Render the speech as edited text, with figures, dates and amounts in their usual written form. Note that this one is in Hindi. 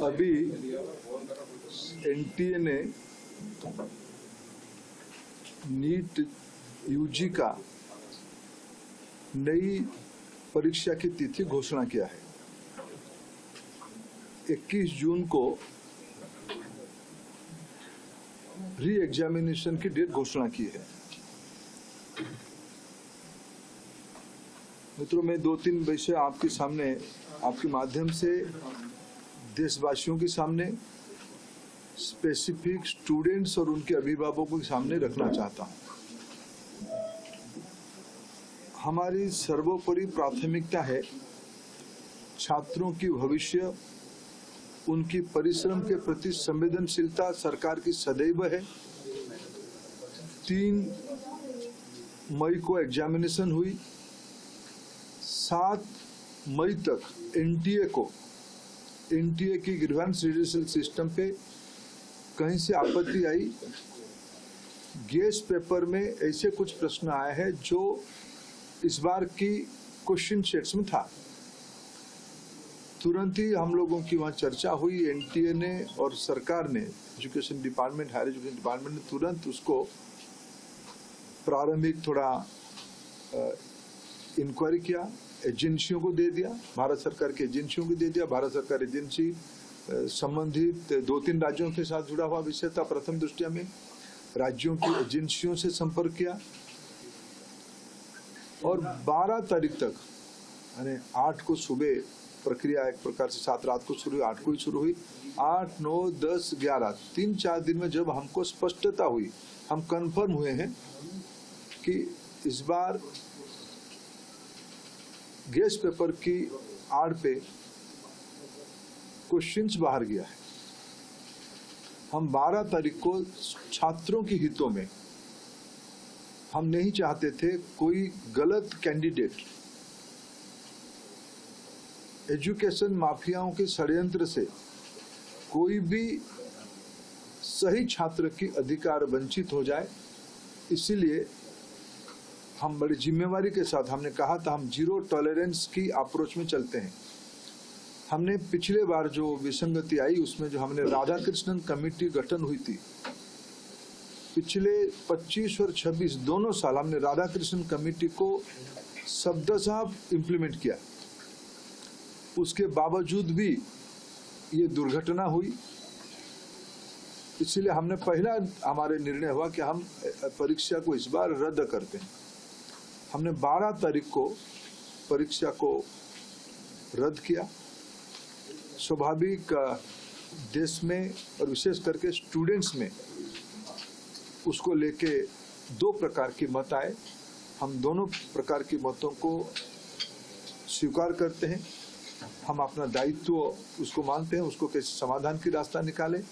अभी एनटीए ने नीट यूजी का नई परीक्षा की तिथि घोषणा किया है। 21 जून को री एग्जामिनेशन की डेट घोषणा की है। मित्रों, मैं 2-3 विषय आपके सामने, आपके माध्यम से देशवासियों के सामने, स्पेसिफिक स्टूडेंट्स और उनके अभिभावकों के सामने रखना चाहता हूं। हमारी सर्वोपरि प्राथमिकता है छात्रों की भविष्य, उनकी परिश्रम के प्रति संवेदनशीलता सरकार की सदैव है। 3 मई को एग्जामिनेशन हुई। 7 मई तक एनटीए की ग्रीवेंस रिड्यूसल सिस्टम पे कहीं से आपत्ति आई। गेस्ट पेपर में ऐसे कुछ प्रश्न आए हैं जो इस बार की क्वेश्चन सेट्स में था। तुरंत ही हम लोगों की वहाँ चर्चा हुई। एनटीए ने और सरकार ने, education department, higher education department ने तुरंत उसको प्रारंभिक थोड़ा इंक्वायरी किया, एजेंसियों को दे दिया, भारत सरकार की एजेंसियों को दे दिया। भारत सरकार एजेंसी संबंधित 2-3 राज्यों के साथ जुड़ा हुआ विषय था। प्रथम दृष्टया में राज्यों की एजेंसियों से संपर्क किया और 12 तारीख तक, यानी 8 को सुबह प्रक्रिया एक प्रकार से 7 रात को शुरू हुई, 8 को ही शुरू हुई। 8, 9, 10, 11 3-4 दिन में जब हमको स्पष्टता हुई, हम कंफर्म हुए हैं कि इस बार गेस्ट पेपर की आड़ पे क्वेश्चंस बाहर गया है। हम 12 तारीख को छात्रों के हितों में, हम नहीं चाहते थे कोई गलत कैंडिडेट एजुकेशन माफियाओं के षड्यंत्र से कोई भी सही छात्र की अधिकार वंचित हो जाए। इसीलिए हम बड़ी जिम्मेवारी के साथ, हमने कहा था हम 0 टॉलरेंस की अप्रोच में चलते हैं। हमने पिछले बार जो विसंगति आई उसमें जो हमने राधाकृष्णन कमेटी गठन हुई थी, पिछले 25 और 26 दोनों साल हमने राधाकृष्णन कमेटी को शब्दशः इम्प्लीमेंट किया। उसके बावजूद भी ये दुर्घटना हुई। इसलिए हमने पहला हमारे निर्णय हुआ कि हम परीक्षा को इस बार रद्द करते हैं। हमने 12 तारीख को परीक्षा को रद्द किया। स्वाभाविक देश में और विशेष करके स्टूडेंट्स में उसको लेके 2 प्रकार की मत आए। हम दोनों प्रकार की मतों को स्वीकार करते हैं। हम अपना दायित्व उसको मानते हैं, उसको कैसे समाधान की रास्ता निकालें।